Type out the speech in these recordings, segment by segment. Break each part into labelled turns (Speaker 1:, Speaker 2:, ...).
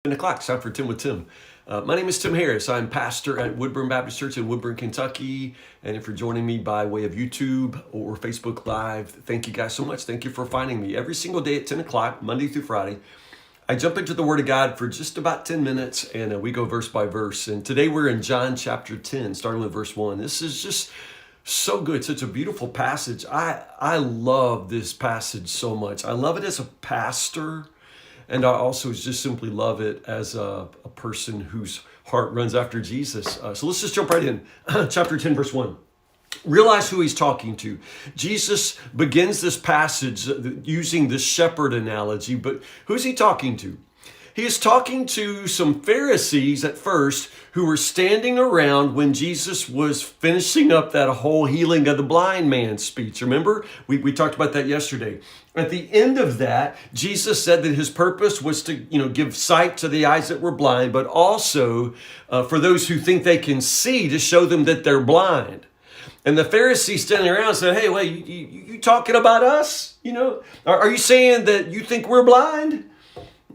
Speaker 1: 10 o'clock. It's time for 10 with Tim. My name is Tim Harris. I'm pastor at Woodburn Baptist Church in Woodburn, Kentucky. And if you're joining me by way of YouTube or Facebook Live, thank you guys so much. Thank you for finding me. Every single day at 10 o'clock, Monday through Friday, I jump into the Word of God for just about 10 minutes and we go verse by verse. And today we're in John chapter 10, starting with verse 1. This is just so good, such a beautiful passage. I love this passage so much. I love it as a pastor. And I also just simply love it as a person whose heart runs after Jesus. So let's just jump right in. Chapter 10, verse 1. Realize who he's talking to. Jesus begins this passage using the shepherd analogy, but who's he talking to? He is talking to some Pharisees at first who were standing around when Jesus was finishing up that whole healing of the blind man speech. Remember? We talked about that yesterday. At the end of that, Jesus said that his purpose was to, give sight to the eyes that were blind, but also for those who think they can see, to show them that they're blind. And the Pharisees standing around said, "Hey, wait, you talking about us? Are you saying that you think we're blind?"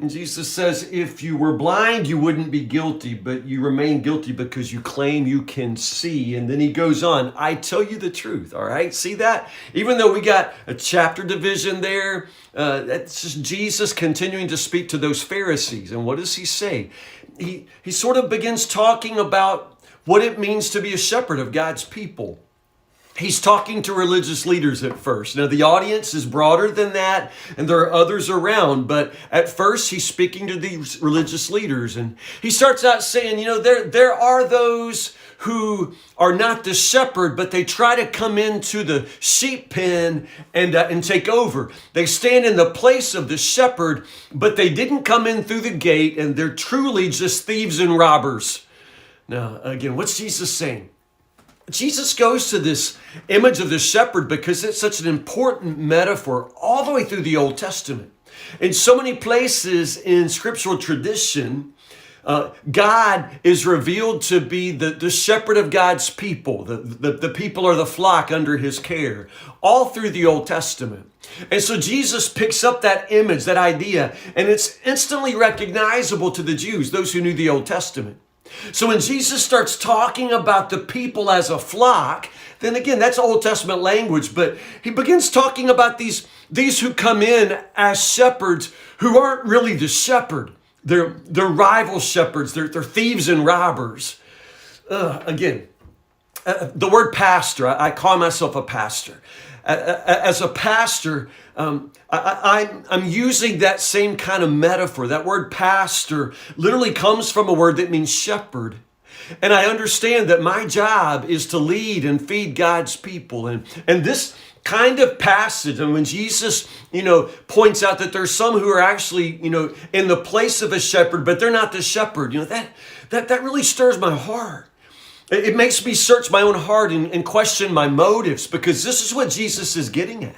Speaker 1: And Jesus says, if you were blind, you wouldn't be guilty, but you remain guilty because you claim you can see. And then he goes on, I tell you the truth, all right? See that? Even though we got a chapter division there, that's just Jesus continuing to speak to those Pharisees. And what does he say? He sort of begins talking about what it means to be a shepherd of God's people. He's talking to religious leaders at first. Now, the audience is broader than that, and there are others around, but at first, he's speaking to these religious leaders, and he starts out saying, there are those who are not the shepherd, but they try to come into the sheep pen and take over. They stand in the place of the shepherd, but they didn't come in through the gate, and they're truly just thieves and robbers. Now, again, what's Jesus saying? Jesus goes to this image of the shepherd because it's such an important metaphor all the way through the Old Testament. In so many places in scriptural tradition, God is revealed to be the shepherd of God's people. The people are the flock under his care, all through the Old Testament. And so Jesus picks up that image, that idea, and it's instantly recognizable to the Jews, those who knew the Old Testament. So when Jesus starts talking about the people as a flock, then again, that's Old Testament language, but he begins talking about these who come in as shepherds who aren't really the shepherd. They're rival shepherds. They're thieves and robbers. The word pastor, I call myself a pastor. As a pastor, I'm using that same kind of metaphor. That word pastor literally comes from a word that means shepherd. And I understand that my job is to lead and feed God's people. And this kind of passage, and when Jesus, points out that there's some who are actually, in the place of a shepherd, but they're not the shepherd, that really stirs my heart. It makes me search my own heart and question my motives, because this is what Jesus is getting at.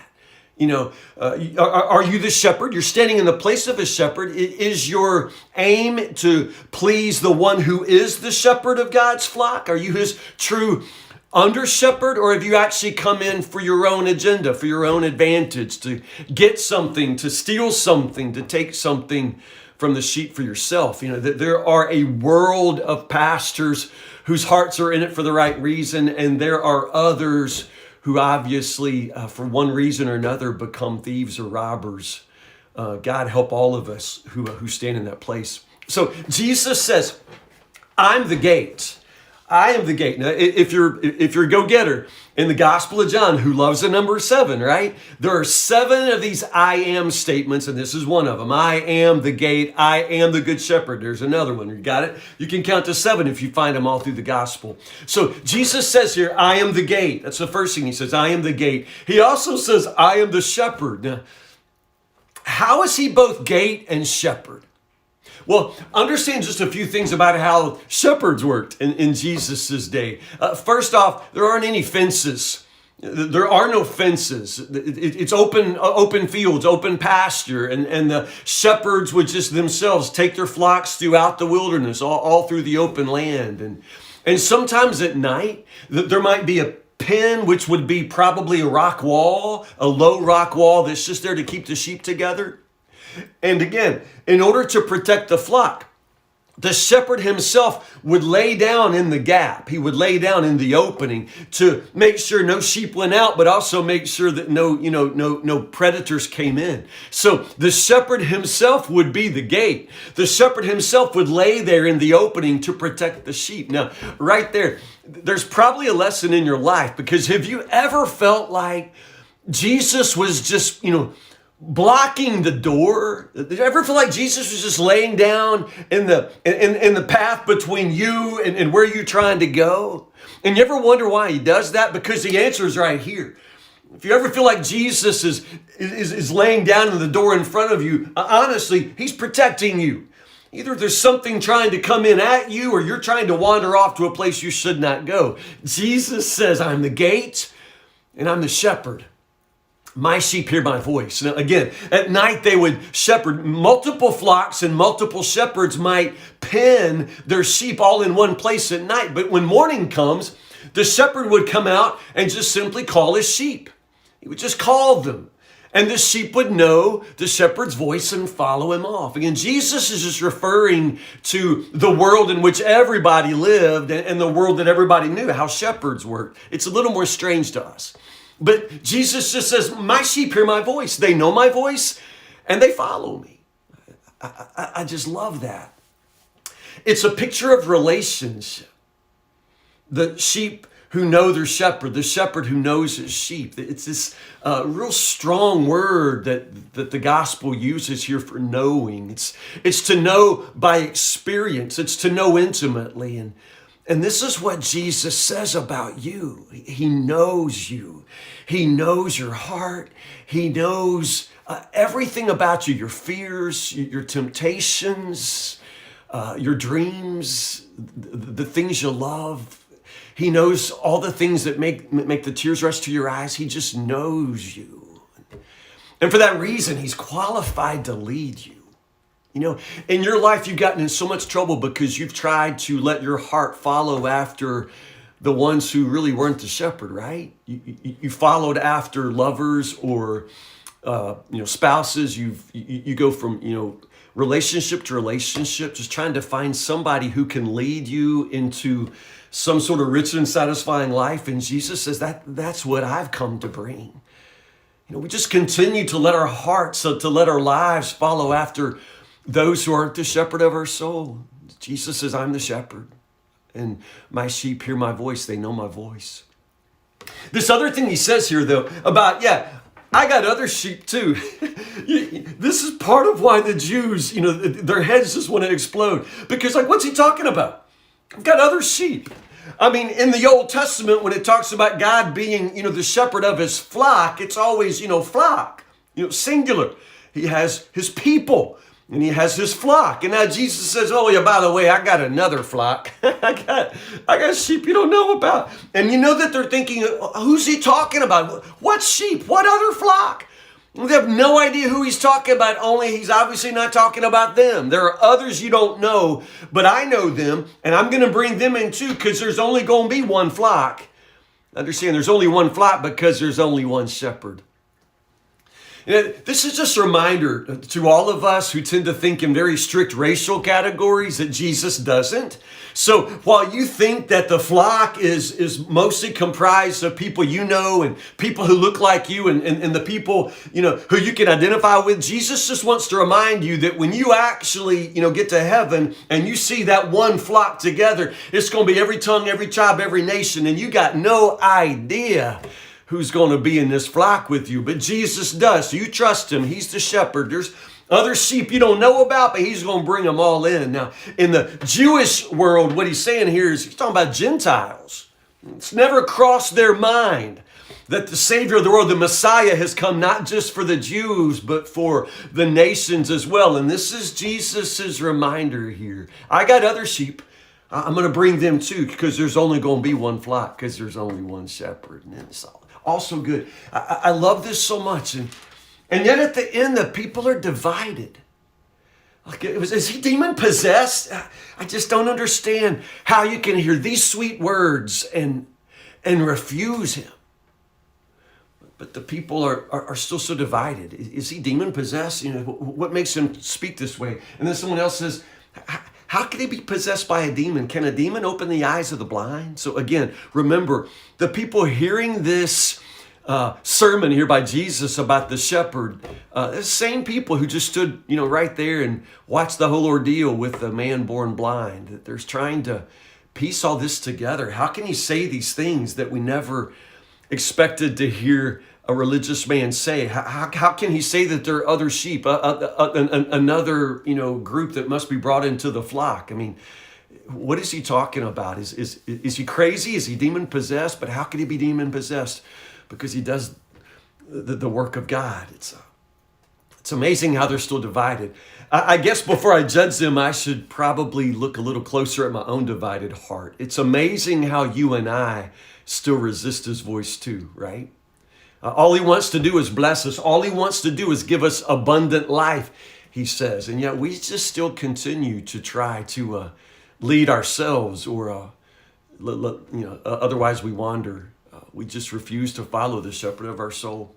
Speaker 1: Are you the shepherd? You're standing in the place of a shepherd. Is your aim to please the one who is the shepherd of God's flock? Are you his true under shepherd, or have you actually come in for your own agenda, for your own advantage, to get something, to steal something, to take something from the sheep for yourself? That there are a world of pastors whose hearts are in it for the right reason, and there are others who obviously, for one reason or another, become thieves or robbers. God help all of us who stand in that place. So Jesus says, I'm the gate. I am the gate. Now, if you're a go-getter in the Gospel of John, who loves the number 7, right? There are 7 of these I am statements, and this is one of them. I am the gate. I am the good shepherd. There's another one. You got it? You can count to 7 if you find them all through the Gospel. So Jesus says here, I am the gate. That's the first thing he says. I am the gate. He also says, I am the shepherd. Now, how is he both gate and shepherd? Well, understand just a few things about how shepherds worked in Jesus' day. First off, there aren't any fences. There are no fences. It's open fields, open pasture, and the shepherds would just themselves take their flocks throughout the wilderness, all through the open land. And sometimes at night, there might be a pen, which would be probably a rock wall, a low rock wall that's just there to keep the sheep together. And again, in order to protect the flock, the shepherd himself would lay down in the gap. He would lay down in the opening to make sure no sheep went out, but also make sure that no predators came in. So the shepherd himself would be the gate. The shepherd himself would lay there in the opening to protect the sheep. Now, right there, there's probably a lesson in your life, because have you ever felt like Jesus was just, blocking the door? Did you ever feel like Jesus was just laying down in the path between you and where you're trying to go? And you ever wonder why he does that? Because the answer is right here. If you ever feel like Jesus is laying down in the door in front of you, honestly, he's protecting you. Either there's something trying to come in at you, or you're trying to wander off to a place you should not go. Jesus says, I'm the gate and I'm the shepherd. My sheep hear my voice. Now, again, at night they would shepherd multiple flocks, and multiple shepherds might pen their sheep all in one place at night. But when morning comes, the shepherd would come out and just simply call his sheep. He would just call them. And the sheep would know the shepherd's voice and follow him off. Again, Jesus is just referring to the world in which everybody lived and the world that everybody knew, how shepherds worked. It's a little more strange to us. But Jesus just says, my sheep hear my voice. They know my voice and they follow me. I just love that. It's a picture of relationship. The sheep who know their shepherd, the shepherd who knows his sheep. It's this real strong word that the gospel uses here for knowing. It's to know by experience. It's to know intimately. And this is what Jesus says about you. He knows you. He knows your heart. He knows everything about you, your fears, your temptations, your dreams, the things you love. He knows all the things that make the tears rush to your eyes. He just knows you. And for that reason, he's qualified to lead you. In your life, you've gotten in so much trouble because you've tried to let your heart follow after the ones who really weren't the shepherd, right? You followed after lovers or spouses. You go from relationship to relationship, just trying to find somebody who can lead you into some sort of rich and satisfying life. And Jesus says that's what I've come to bring. We just continue to let our hearts, to let our lives follow after those who aren't the shepherd of our soul. Jesus says, I'm the shepherd, and my sheep hear my voice. They know my voice. This other thing he says here, though, about, I got other sheep too. This is part of why the Jews, their heads just want to explode. Because, what's he talking about? I've got other sheep. I mean, in the Old Testament, when it talks about God being, the shepherd of his flock, it's always, flock, singular. He has his people. And he has his flock. And now Jesus says, by the way, I got another flock. I got sheep you don't know about. And you know that they're thinking, who's he talking about? What sheep? What other flock? They have no idea who he's talking about, only he's obviously not talking about them. There are others you don't know, but I know them, and I'm going to bring them in too, because there's only going to be one flock. Understand, there's only one flock because there's only one shepherd. This is just a reminder to all of us who tend to think in very strict racial categories that Jesus doesn't. So while you think that the flock is mostly comprised of people and people who look like you and the people who you can identify with, Jesus just wants to remind you that when you actually get to heaven and you see that one flock together, it's going to be every tongue, every tribe, every nation, and you got no idea who's going to be in this flock with you. But Jesus does. So you trust him. He's the shepherd. There's other sheep you don't know about, but he's going to bring them all in. Now, in the Jewish world, what he's saying here is he's talking about Gentiles. It's never crossed their mind that the Savior of the world, the Messiah, has come not just for the Jews, but for the nations as well. And this is Jesus's reminder here. I got other sheep. I'm going to bring them too, because there's only going to be one flock, because there's only one shepherd. And it's also good. I love this so much. And yet at the end, the people are divided. Is he demon possessed? I just don't understand how you can hear these sweet words and refuse him. But the people are still so divided. Is he demon possessed? What makes him speak this way? And then someone else says, How can he be possessed by a demon? Can a demon open the eyes of the blind? So again, remember, the people hearing this sermon here by Jesus about the shepherd, the same people who just stood, right there and watched the whole ordeal with the man born blind. That there's trying to piece all this together. How can he say these things that we never expected to hear a religious man say? How can he say that there are other sheep, another group that must be brought into the flock? I mean, what is he talking about? Is he crazy? Is he demon possessed? But how could he be demon possessed? Because he does the work of God. It's amazing how they're still divided. I guess before I judge them, I should probably look a little closer at my own divided heart. It's amazing how you and I still resist his voice too, right? All he wants to do is bless us. All he wants to do is give us abundant life, he says. And yet we just still continue to try to lead ourselves, or otherwise we wander. We just refuse to follow the shepherd of our soul.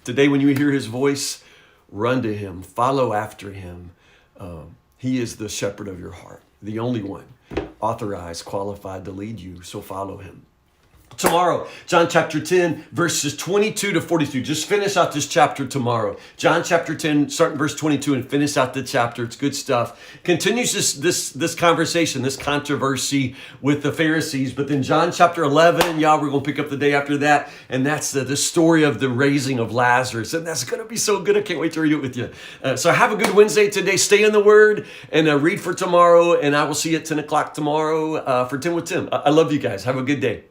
Speaker 1: Today, when you hear his voice, run to him, follow after him. He is the shepherd of your heart, the only one authorized, qualified to lead you. So follow him. Tomorrow, John chapter 10, verses 22 to 42. Just finish out this chapter tomorrow. John chapter 10, start in verse 22 and finish out the chapter. It's good stuff. Continues this conversation, this controversy with the Pharisees. But then John chapter 11, we're going to pick up the day after that. And that's the story of the raising of Lazarus. And that's going to be so good. I can't wait to read it with you. So have a good Wednesday today. Stay in the Word and read for tomorrow. And I will see you at 10 o'clock tomorrow for 10 with Tim. I love you guys. Have a good day.